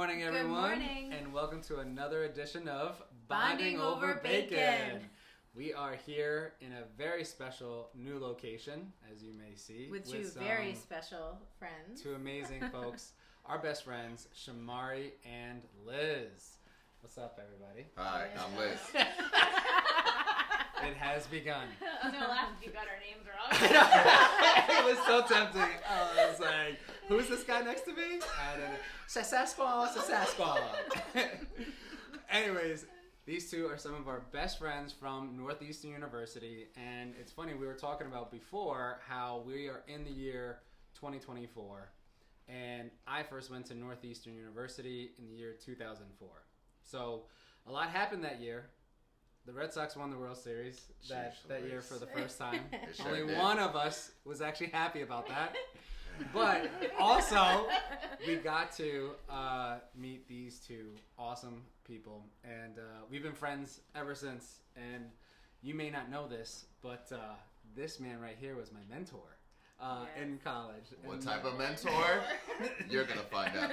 morning, everyone. Good morning. And welcome to another edition of Bonding Over Bacon. We are here in a very special new location, as you may see. With two very special friends. Two amazing folks. Our best friends, Shamari and Liz. What's up, everybody? Hi, I'm Liz. It has begun. I was going to laugh if you got our names wrong. It was so tempting. I was like, who's this guy next to me? I don't know. Sasquatch. Anyways, these two are some of our best friends from Northeastern University. And it's funny, we were talking about before how we are in the year 2024. And I first went to Northeastern University in the year 2004. So a lot happened that year. The Red Sox won the World Series that year for the first time. Only one of us was actually happy about that. But also, we got to meet these two awesome people. And we've been friends ever since. And you may not know this, but this man right here was my mentor in college. What type of mentor? You're going to find out.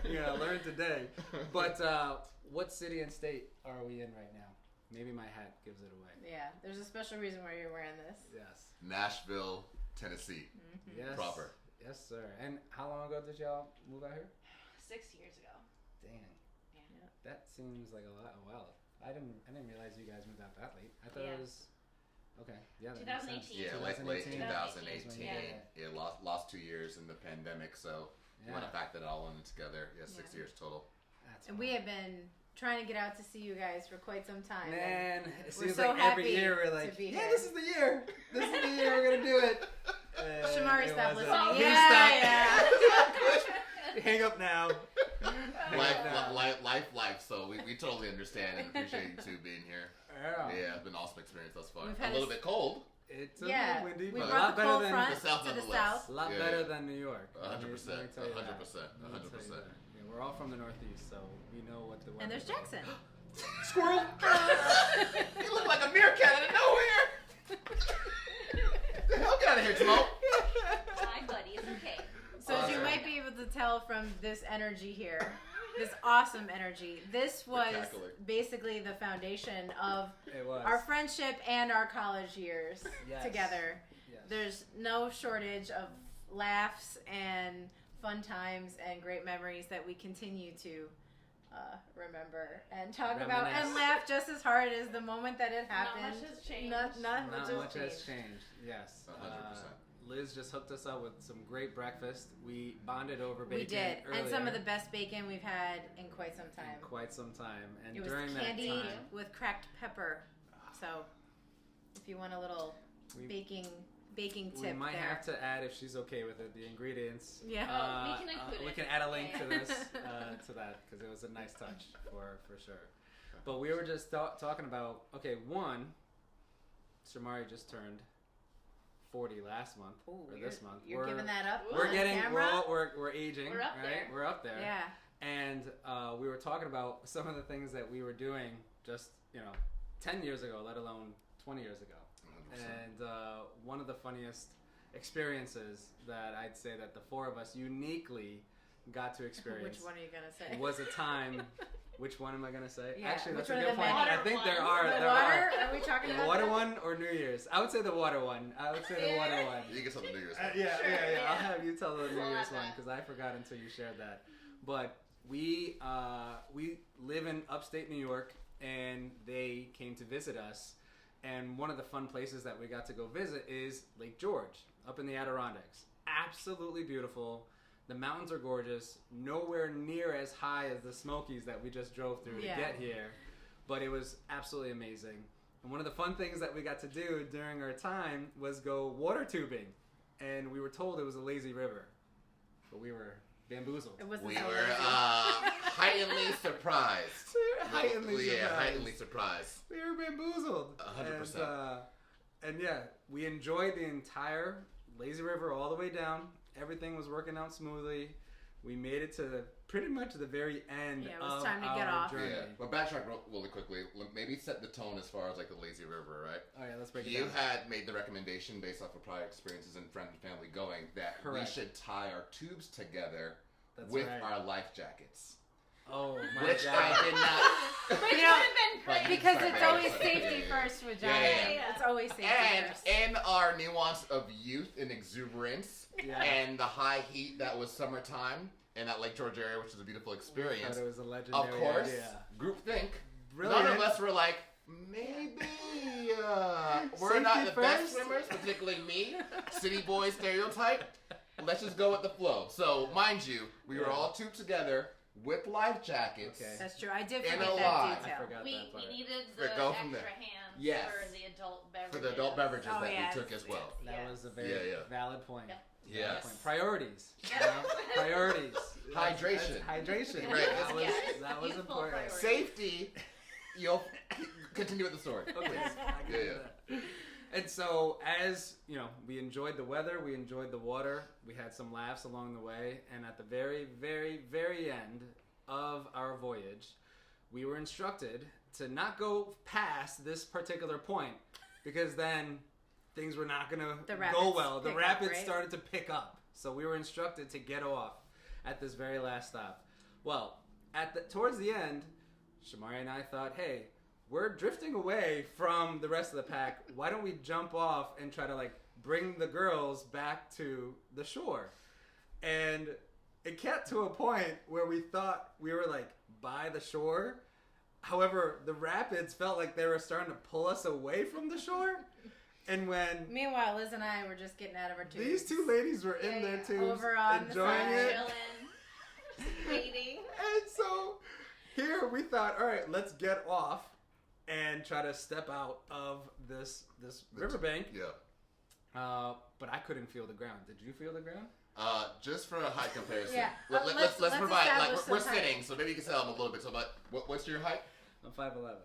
You're going to learn today. But what city and state are we in right now? Maybe my hat gives it away. Yeah, there's a special reason why you're wearing this. Yes. Nashville, Tennessee. Mm-hmm. Yes. Proper. Yes, sir. And how long ago did y'all move out here? 6 years ago. Dang. Yeah. That seems like a lot. Well, I didn't realize you guys moved out that late. I thought it was okay. Yeah. 2018. Yeah, like late 2018. Yeah. Lost 2 years in the pandemic, so you want to factor that all in together. Yeah, 6 years total. And we have been trying to get out to see you guys for quite some time. Man, it seems so like every year we're like, yeah, this is the year. This is the year we're going to do it. Shamari, stop listening. Yeah. Hang up now. Life. So we totally understand and appreciate you two being here. Yeah, it's been an awesome experience thus far. A little bit cold. It's a little windy, we but a brought lot the better cold than front the south to the nonetheless. south. A lot better than New York. 100%. 100%. 100%. We're all from the Northeast, so we know what the weather. And there's Jackson. Squirrel! You look like a meerkat out of nowhere! The hell out of here, Smoke! Hi, buddy. It's okay. So as you might be able to tell from this energy here, this awesome energy, this was basically the foundation of our friendship and our college years together. Yes. There's no shortage of laughs and fun times and great memories that we continue to remember and talk about and laugh just as hard as the moment that it happened. Not much has changed. Not much has changed. Yes. 100%. Liz just hooked us up with some great breakfast. We bonded over bacon. We did, earlier. and some of the best bacon we've had in quite some time. And it during was candied that time, with cracked pepper. So, if you want a little baking tip, we might have to add, if she's okay with it, the ingredients. Yeah, we can include it. We can add a link to this to that because it was a nice touch for sure. But we were just talking about one. Shamari just turned 40 last month or this month. You're giving that up. We're getting we're aging. We're up there. We're up there. Yeah. And we were talking about some of the things that we were doing just 10 years ago, let alone 20 years ago. 100%. And one of the funniest experiences that I'd say that the four of us uniquely got to experience. Which one are you gonna say? Was a time. Which one am I gonna say? Yeah, actually, that's a one good of the point. many? I think there The are. water? Are we talking The about water that? one or New Year's? I would say the water one. You can tell the New Year's one. Yeah. Yeah. I'll have you tell the New We'll Year's add one that. because I forgot until you shared that. But we live in upstate New York, and they came to visit us. And one of the fun places that we got to go visit is Lake George, up in the Adirondacks. Absolutely beautiful. The mountains are gorgeous. Nowhere near as high as the Smokies that we just drove through to get here. But it was absolutely amazing. And one of the fun things that we got to do during our time was go water tubing. And we were told it was a lazy river. But we were bamboozled. We were heightenedly surprised. Heightenedly surprised. We were bamboozled. 100%. And yeah, we enjoyed the entire lazy river all the way down. Everything was working out smoothly. We made it to pretty much the very end Yeah, it was of time to get our off. journey. Yeah. Well, backtrack really quickly. Maybe set the tone as far as like the lazy river, right? Oh yeah, let's break it You down. had made the recommendation based off of prior experiences and friends and family going that we should tie our tubes together That's with right. our life jackets. Oh my Which God. I did not. Which would have been great. Because it's always safety first with Jonathan. Yeah. It's always safety first. And our nuance of youth and exuberance and the high heat that was summertime in that Lake George area, which is a beautiful experience. It was a legendary Of course, idea. groupthink. Brilliant. None of us were like, maybe we're Safety not the best first. swimmers, particularly me, city boy stereotype. Let's just go with the flow. So, mind you, we were all tubed together with life jackets. Okay. That's true. I did In forget a that lie. detail. I forgot We that part. needed For the go extra from there. hands Yes. for the adult beverages. For the adult beverages Oh, that yes. we took as well. That Yes. was a very valid point. Yeah. Yes. Valid point. Priorities. Yeah. You know? Priorities. Hydration. Hydration. Right. That was Youthful important. priorities. Safety, you'll continue with the story. Okay. I can do that. And so, as you know, we enjoyed the weather, we enjoyed the water, we had some laughs along the way, and at the very, very, very end of our voyage, we were instructed to not go past this particular point, because then things were not going to go well. The rapids started to pick up, so we were instructed to get off at this very last stop. Well, towards the end, Shamari and I thought, hey, we're drifting away from the rest of the pack. Why don't we jump off and try to bring the girls back to the shore? And it got to a point where we thought we were by the shore. However, the rapids felt like they were starting to pull us away from the shore. And Meanwhile, Liz and I were just getting out of our tubes. These two ladies were in their tubes, over on enjoying the it. Chilling, waiting. And so here we thought, all right, let's get off and try to step out of this riverbank. Yeah. But I couldn't feel the ground. Did you feel the ground? Just for a height comparison. Yeah. Let's provide, establish we're some sitting, height. so maybe you can tell them a little bit. So, what's your height? I'm 5'11".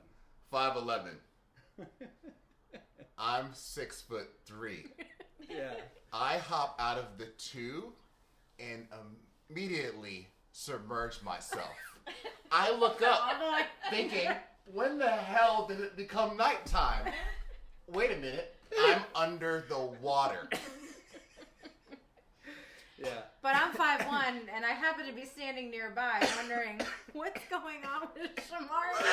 5'11". I'm 6'3". Yeah. I hop out of the tube and immediately submerge myself. I look up thinking, when the hell did it become nighttime? Wait a minute, I'm under the water. Yeah. But I'm 5'1", and I happen to be standing nearby wondering, what's going on with Shamari?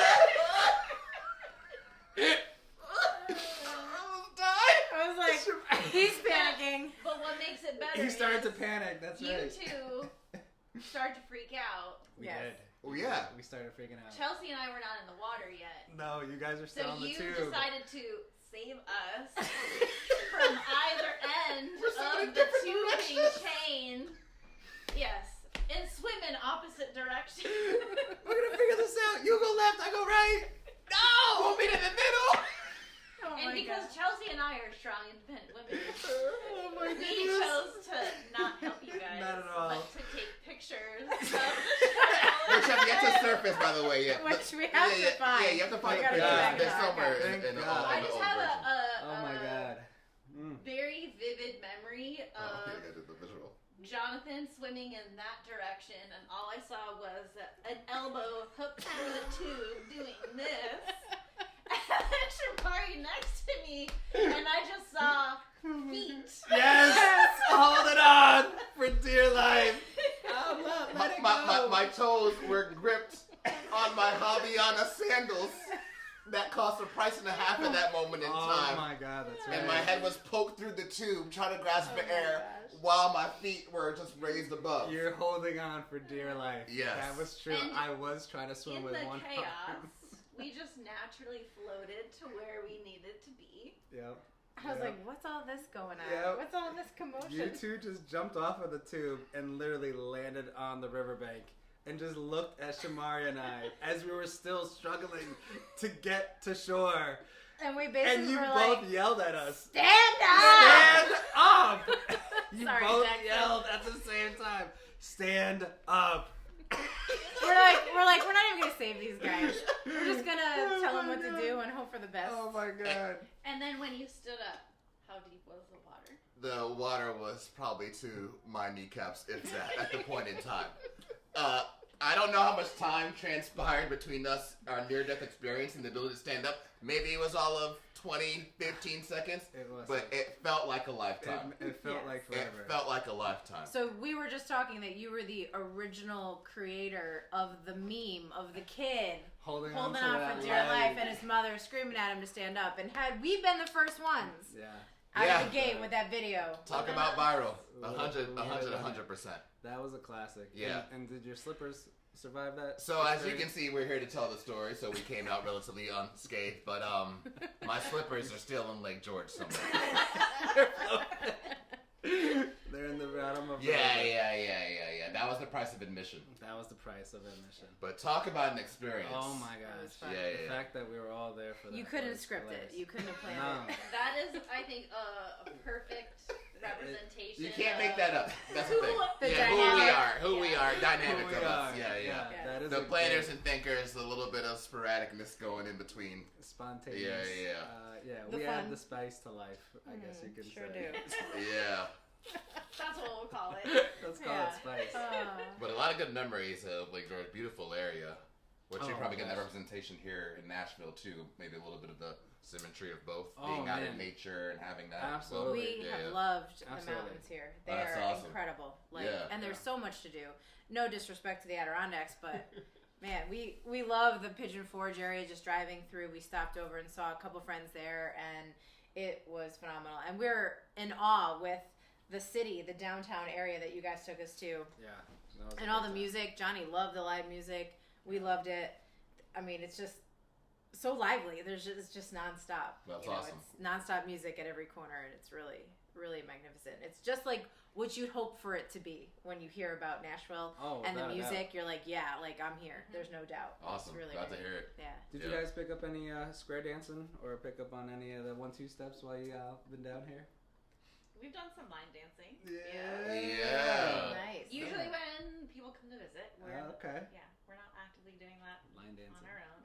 I was like, he's panicking. But what makes it better He started is to panic, that's you right. two start to freak out. We Yes. did. Oh, yeah. We started freaking out. Chelsea and I were not in the water yet. No, you guys are still So on the you tube. decided to save us from either end of the tubing chain. Yes. And swim in opposite directions. We're gonna figure this out. You go left, I go right. No! We'll meet in the middle! Oh And my because God. Chelsea and I are strong, independent women, Oh my we goodness. chose to not help you guys, Not at all. but to take pictures of the Which have yet to surface, by the way. Yeah. Which we have to find. Yeah, you have to find We the gotta pictures. go back They're to somewhere Thank in the God. I old just have version. Oh my God. very vivid memory Oh, of yeah, the visual. Jonathan swimming in that direction, and all I saw was an elbow hooked through the tube doing this. And then Shamari next to me, and I just saw feet. Yes! Hold it on for dear life. I'm not letting go. My toes were gripped on my Haviana sandals that cost a price and a half at that moment in time. Oh my God, that's right. And my head was poked through the tube trying to grasp the air while my feet were just raised above. You're holding on for dear life. Yes. That was true. And I was trying to swim In with the one chaos, arm. we just naturally floated to where we needed to be. Yep. I was like, what's all this going on? Yep. What's all this commotion? You two just jumped off of the tube and literally landed on the riverbank and just looked at Shamari and I as we were still struggling to get to shore. And we basically And you were both like, yelled at us. stand up! Stand up! You Sorry, both Jackson. yelled at the same time. Stand up. We're not even gonna save these guys. We're just gonna tell them what to do and hope for the best. Oh my God. And then when you stood up, how deep was the water? The water was probably to my kneecaps, if that, at the point in time. I don't know how much time transpired between us, our near-death experience, and the ability to stand up. Maybe it was all of 20, 15 seconds. It was. But it felt like a lifetime. It felt like forever. It felt like a lifetime. So we were just talking that you were the original creator of the meme of the kid holding on for dear life and his mother screaming at him to stand up. And had we been the first ones out of the gate with that video. Talk about viral. 100%. That was a classic. Yeah. And did your slippers survive that? So as you can see, we're here to tell the story, so we came out relatively unscathed, but my slippers are still in Lake George somewhere. They're in the bottom of Yeah. That was the price of admission. That was the price of admission. But talk about an experience. Oh my gosh. Yeah. The fact that we were all there for that. You couldn't script it. You couldn't have planned it. That is, I think, a perfect representation. You can't make that up. That's the thing. Who we are, dynamic of us. Yeah. That is the planners and thinkers, a little bit of sporadicness going in between. Spontaneous. Yeah. We add the spice to life, I guess you could say. Sure do. Yeah. That's what we'll call it. Let's call it spice. But a lot of good memories of Lake George, beautiful area. Which you're probably getting that representation here in Nashville too. Maybe a little bit of the symmetry of both being out in nature and having that. Absolutely. We have loved the mountains here. They are awesome. Incredible. And there's so much to do. No disrespect to the Adirondacks, but man, we love the Pigeon Forge area. Just driving through, we stopped over and saw a couple friends there, and it was phenomenal. And we're in awe with the city, the downtown area that you guys took us to. Yeah. And all the music. Johnny loved the live music. We loved it. I mean, it's just so lively. It's just nonstop. That's awesome. It's nonstop music at every corner, and it's really, really magnificent. It's just like what you'd hope for it to be when you hear about Nashville and the music. You're like, I'm here. There's no doubt. Awesome. It's really Glad to hear it. Yeah. Did you guys pick up any square dancing or pick up on any of the 1-2 steps while you been down here? We've done some line dancing. Yeah. Nice. Usually when people come to visit, we're okay. Yeah, we're not actively doing that line dancing on our own.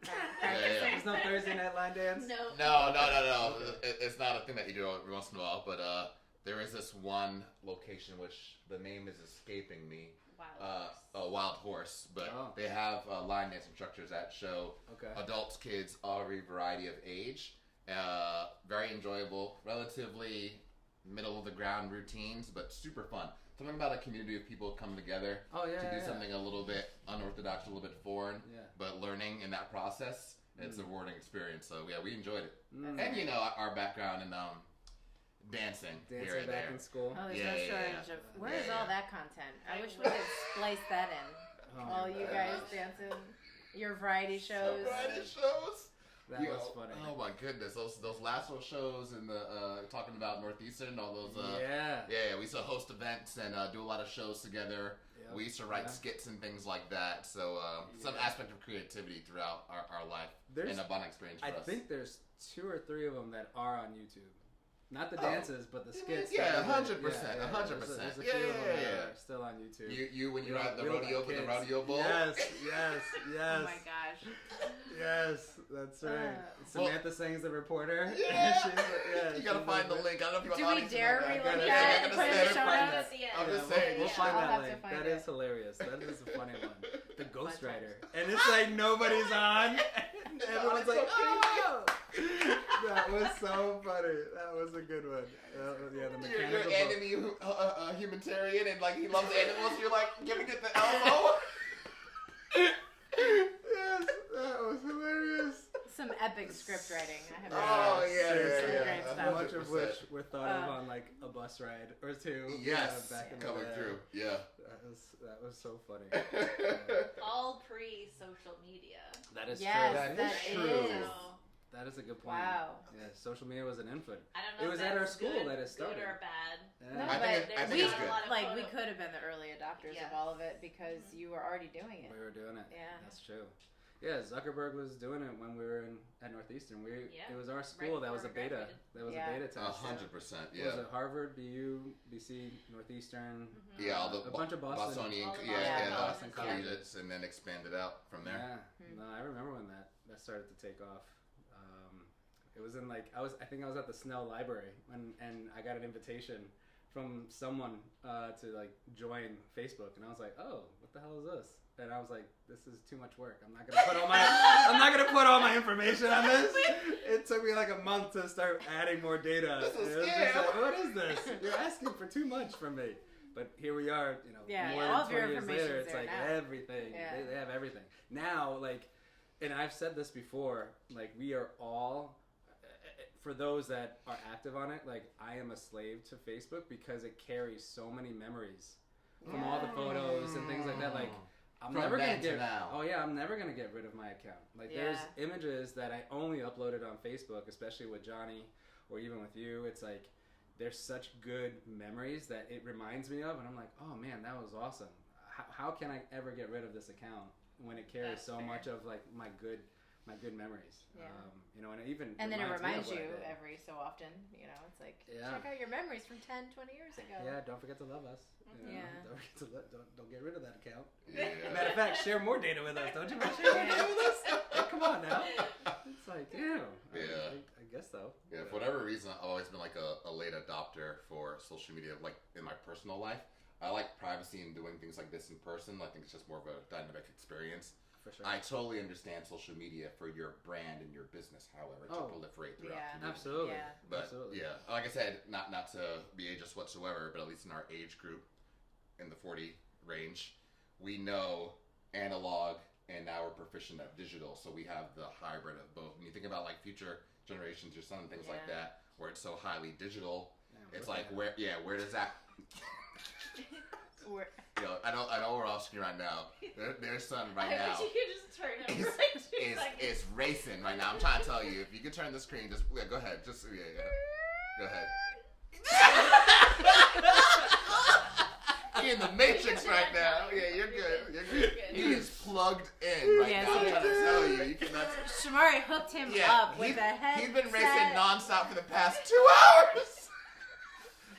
There's no Thursday night line dance. No. It's not a thing that you do every once in a while, but there is this one location which the name is escaping me. Wild Horse, but they have line dance instructors that show adults, kids, every variety of age. Very enjoyable, relatively middle of the ground routines, but super fun. Something about a community of people coming together to do something a little bit unorthodox, a little bit foreign, but learning in that process. It's a rewarding experience. So we enjoyed it. And our background in dancing here and back there. In school. Oh, there's no shortage of. Where is all that content? I wish we could splice that in. All you guys dancing, your variety shows. That was funny. Oh my goodness, those Lasso shows and the talking about Northeastern, all those. We used to host events and do a lot of shows together. Yep. We used to write skits and things like that. So some aspect of creativity throughout our life and a fun experience for us. I think there's 2 or 3 of them that are on YouTube. Not the dances, but the skits. 100%. 100%. There's a few of them that are still on YouTube. You when you're at the rodeo with the rodeo bull? Yes. Oh my gosh. Yes, that's right. Samantha sings the reporter. Yeah. You gotta find the link. I don't know if you want to. Do we dare relink that and put it in the show notes? I'm just saying. We'll find that link. That is hilarious. That is a funny one. The ghostwriter. And it's like nobody's on. And everyone's like, oh! That was so funny. That was a good one. The mechanical. You're enemy humanitarian and he loves animals. You're like giving it the elbow. Yes, that was hilarious. Some epic script writing. I have great stuff. Much of which were thought of on a bus ride or 2. Yes, back in coming the day. through. Yeah, that was so funny. All pre-social media. That is true. That is true. That is a good point. Wow. Yeah, social media was an input. I don't know. It was at our school that it started. Good or bad. Yeah. No, I think it's good. We could have been the early adopters of all of it because you were already doing it. We were doing it. Yeah, that's true. Yeah, Zuckerberg was doing it when we were at Northeastern. It was our school that was a beta. That was a beta test. 100%. Yeah. Was it Harvard, BU, BC, Northeastern? Yeah, all the a bunch of Bostonian, Boston colleges, and then expanded out from there. Yeah. No, I remember when that started to take off. It was in I think I was at the Snell Library and I got an invitation from someone to join Facebook, and I was like, oh, what the hell is this? and I was like, this is too much work. I'm not gonna put all my information on this. It took me like a month to start adding more data. This is like, what is this? You're asking for too much from me. But here we are, more than 20 years later. It's like everything. Yeah. They have everything now. Like, and I've said this before. Like, we are all. For those that are active on it, like, I am a slave to Facebook because it carries so many memories from all the photos and things like that. Like, I'm never gonna get rid of my account. Like, there's images that I only uploaded on Facebook, especially with Johnny or even with you. It's like there's such good memories that it reminds me of, and I'm like, oh man, that was awesome. How can I ever get rid of this account when it carries much of like my good memories? And then it reminds you every so often, it's like, check out your memories from 10, 20 years ago. Yeah, don't forget to love us. Don't forget to don't get rid of that account. Yeah. Matter of fact, share more data with us. Don't you want to share more data with us? Hey, come on now. It's like, damn. Yeah. I guess so. Yeah, for whatever reason, I've always been like a late adopter for social media, like in my personal life. I like privacy and doing things like this in person. I think it's just more of a dynamic experience. For sure. I totally understand social media for your brand and your business, however, to proliferate throughout the community. Absolutely. Yeah. But absolutely. Like I said, not to be ageist whatsoever, but at least in our age group, in the 40 range, we know analog and now we're proficient at digital, so we have the hybrid of both. When you think about like future generations, your son and things like that, where it's so highly digital, it's like where does that? I know we're off screen right now. Their son right now. I wish you could just turn it right is racing right now. I'm trying to tell you, if you could turn the screen, just go ahead. Just go ahead. You're in the Matrix right now. Yeah, you're good. He is plugged in right now. I'm trying to tell you, you cannot. Shamari hooked him up with a headset. He's been racing nonstop for the past 2 hours.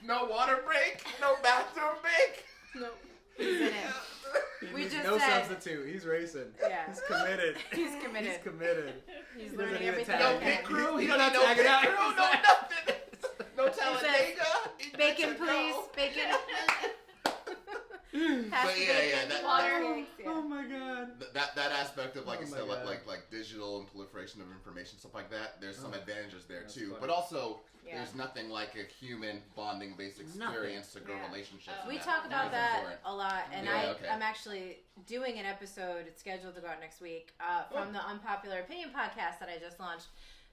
No water break, no bathroom break. Nope. He's in it. We just no said, substitute. He's racing. Yeah. He's committed. He's committed. He's learning everything. No pit crew. He don't need no pit crew. No nothing. No Talladega. Bacon, please. Bacon. But that water. Oh my god. That aspect of like you said, like digital and proliferation of information, stuff like that. There's some advantages there too, but also there's nothing like a human bonding based experience to grow relationships. We talk about that a lot, and I'm actually doing an episode. It's scheduled to go out next week from the Unpopular Opinion podcast that I just launched.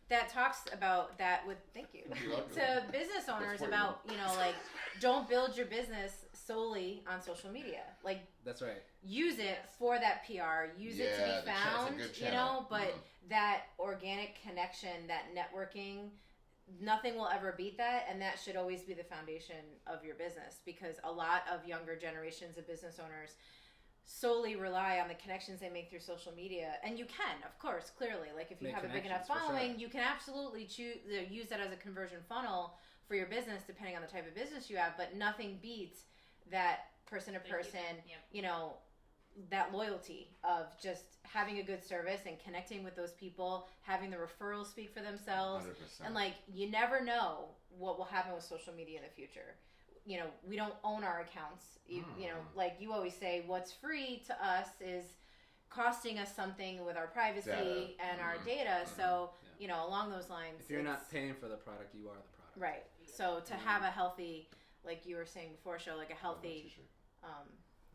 That talks about that with to business owners about like don't build your business solely on social media. Like that's right. Use it for that PR. Use it to be found. But that organic connection, that networking, nothing will ever beat that, and that should always be the foundation of your business, because a lot of younger generations of business owners solely rely on the connections they make through social media. And you can, of course, clearly, like if you have a big enough following, you can absolutely use that as a conversion funnel for your business, depending on the type of business you have. But nothing beats that person to person, that loyalty of just having a good service and connecting with those people, having the referrals speak for themselves. 100%. And like, you never know what will happen with social media in the future. We don't own our accounts. Like you always say, what's free to us is costing us something with our privacy and our data. So, along those lines. If you're not paying for the product, you are the product. Right. So to have a healthy, like you were saying before, like a healthy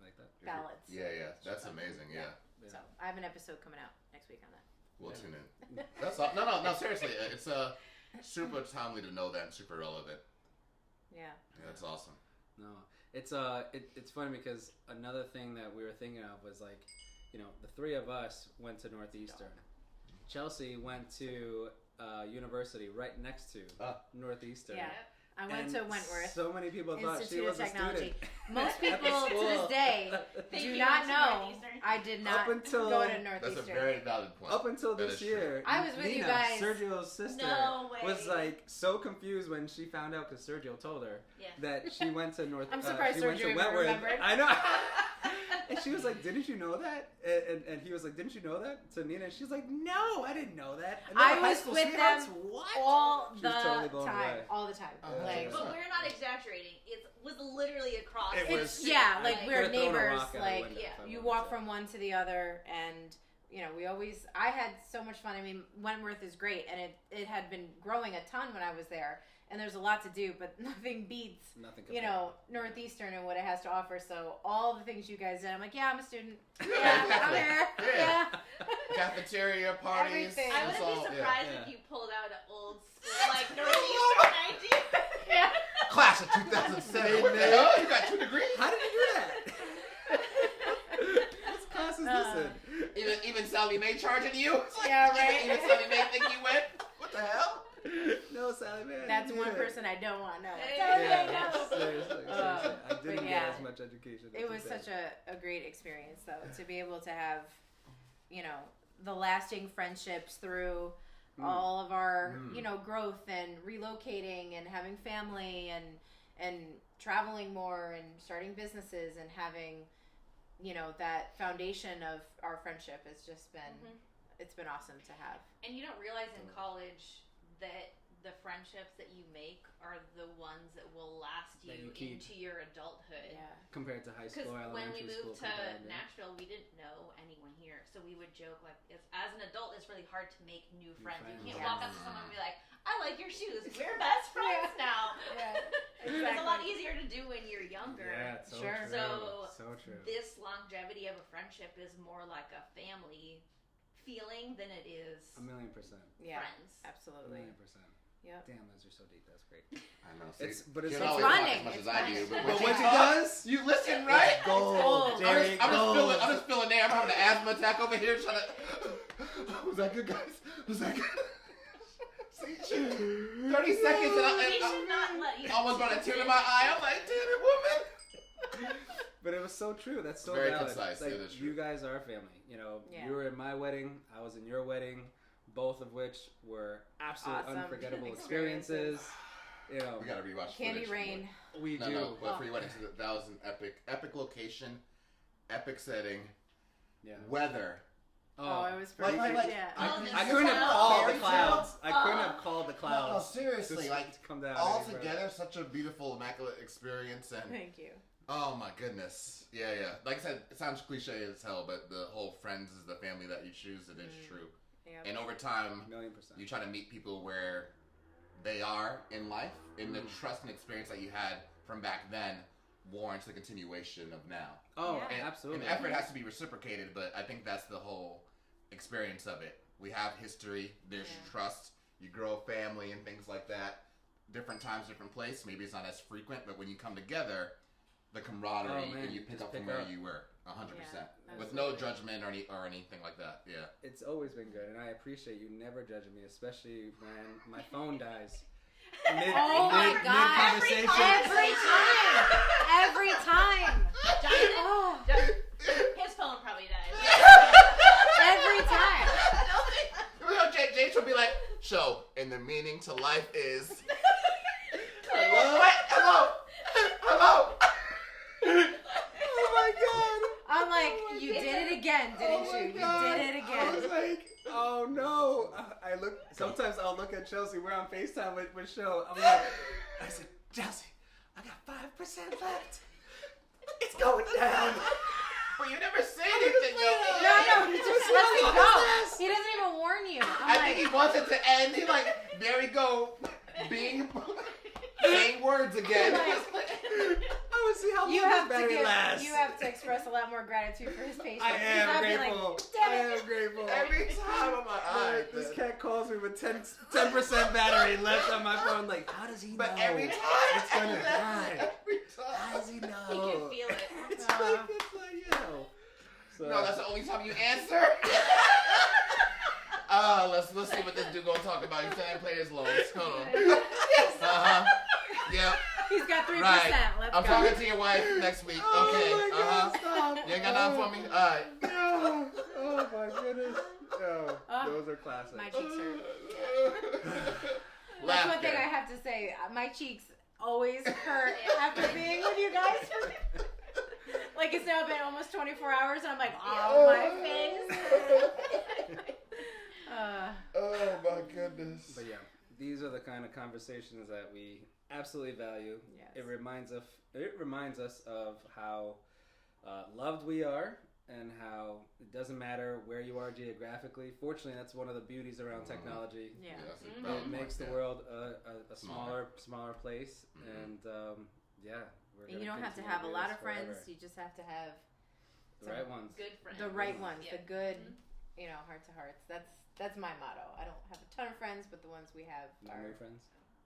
like that. balance. Yeah. That's amazing. Yeah. So I have an episode coming out next week on that. We'll tune in. That's all. No. Seriously, it's super timely to know that and super relevant. Yeah. That's awesome. No, it's funny because another thing that we were thinking of was like, the three of us went to Northeastern. Chelsea went to university right next to Northeastern. Yeah. I went to Wentworth. So many people thought she was a student. Most people to this day do not know I did not go to Northeastern. That's a very valid point. Up until this year, I was with Nina, you guys. Sergio's sister, was like so confused when she found out because Sergio told her that she went to North. I'm surprised she Sergio went to even Wentworth. remembered. I know. And she was like, "Didn't you know that?" And he was like, "Didn't you know that?" To Nina, and she's like, "No, I didn't know that." I was with them what? all the totally blown time. away. All the time. Like, but we're not exaggerating. It was literally across. We're neighbors. Like, you walk so. from one to the other, and I had so much fun. I mean, Wentworth is great, and it had been growing a ton when I was there, and there's a lot to do, but nothing beats, Northeastern and what it has to offer. So all the things you guys did, I'm like, yeah, I'm a student. Yeah, I'm here. Yeah. Cafeteria parties. Everything. I wouldn't be surprised if you pulled out an old school, like Northeastern idea. Yeah. Class of 2007. What the hell? You got 2 degrees? How did you do that? What class is this in? Even Sally Mae charging you? Yeah, right. Even Sally Mae think you went? What the hell? No, Sally Mae. That's one person I don't want. No. Seriously. I didn't get as much education. It was such a great experience, though, to be able to have, the lasting friendships through all of our, growth and relocating and having family and traveling more and starting businesses and having, that foundation of our friendship has just been, it's been awesome to have. And you don't realize in college that the friendships that you make are the ones that will last you into your adulthood. Yeah. Compared to high school or elementary school. Because when we moved to Nashville, we didn't know anyone here. So we would joke, like, as an adult, it's really hard to make new friends. You can't walk up to someone and be like, I like your shoes. We're best friends now. Yeah, exactly. It's a lot easier to do when you're younger. Yeah, so sure. true. So true. This longevity of a friendship is more like a family feeling than it is 1,000,000%. Yeah, friends. absolutely. 1,000,000%. Yep. Damn, those are so deep. That's great. I know. But it's bonding. As much as I do, but when she does, you listen, right? It's gold. I'm just feeling there. I'm having an asthma attack over here. Trying to. Was that good, guys? Was that good? 30 seconds and I almost brought a tear to my eye. I'm like, damn it, woman. But it was so true. That's so very valid. concise. Like, it is true. you guys are family. You were in my wedding. I was in your wedding. Both of which were absolutely unforgettable experiences. We gotta rewatch Candy footage. Rain. We do. No, but for your wedding, that was an epic location, epic setting, weather. Oh, it was pretty like, good. I couldn't have called the clouds. I couldn't have called the clouds. No, seriously, to come down all together, such a beautiful, immaculate experience. And thank you. Oh my goodness, yeah. Like I said, it sounds cliche as hell, but the whole friends is the family that you choose. It is true. Yep. And over time, 1,000,000%. you try to meet people where they are in life, and the trust and experience that you had from back then warrants the continuation of now. Oh, and, absolutely. And effort has to be reciprocated, but I think that's the whole experience of it. We have history, there's trust, you grow a family and things like that. Different times, different place. Maybe it's not as frequent, but when you come together, the camaraderie and you pick up from where you were. 100%. With no judgment or anything like that. Yeah. It's always been good, and I appreciate you never judging me, especially when my phone dies. My God. Every time. His phone probably died. Every time. James will be like, so, and the meaning to life is... Hello? Oh my God. I'm like, you did it again, didn't you? You did it again. I was like, oh no. Sometimes I'll look at Chelsea. We're on FaceTime with Show. I'm like, I said, Chelsea, I got 5% left. It's going down. But you never say anything, though. No, he just lets it go. He doesn't even warn you. I think he wants it to end. He's like, there we go. Saying words again. I would see how long this battery lasts. You have to express a lot more gratitude for his patience. I am grateful. Damn it. I am grateful. Every time I'm like, this cat calls me with 10% battery left on my phone. Like, how does he know? But every time it's gonna die. Every time. How does he know? He can feel it. It's like, So, no, that's the only time you answer. Let's see what this dude gonna talk about. He's trying to play his loans. Hold on. Yep. He's got 3%. Right. Let's I'm go. talking to your wife next week. Okay. Oh my God, stop. You ain't got nothing for me? Alright. Oh my goodness. Those are classic. My cheeks hurt. That's one thing I have to say. My cheeks always hurt after being with you guys. Like, it's now been almost 24 hours, and I'm like, oh, my face. Oh my goodness. But yeah, these are the the kind of conversations that we absolutely value. Yes. It reminds us of how loved we are, and how it doesn't matter where you are geographically. Fortunately, that's one of the beauties around technology. Yeah. It makes the world a smaller place, and you don't have to have a lot of friends. You just have to have the right ones. Good friends. The right ones. The good, heart to hearts. That's my motto. I don't have a ton of friends, but the ones we have are new friends.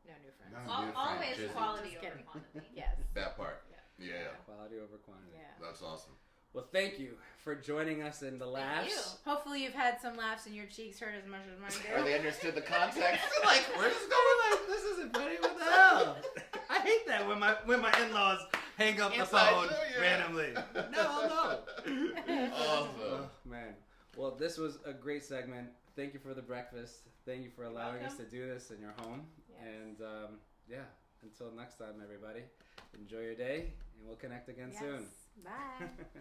No new friends. Always quality over quantity. Yes. That part. Yeah. Quality over quantity. Yeah. That's awesome. Well, thank you for joining us in the laughs. Hopefully you've had some laughs and your cheeks hurt as much as mine did. Or they understood the context. Like, where's this going? Like, this isn't funny. What the hell? I hate that when my in-laws hang up the phone randomly. No. Awesome. Oh, man. Well, this was a great segment. Thank you for the breakfast. Thank you for allowing us to do this in your home. Yes. And until next time, everybody, enjoy your day, and we'll connect again soon. Bye. Bye.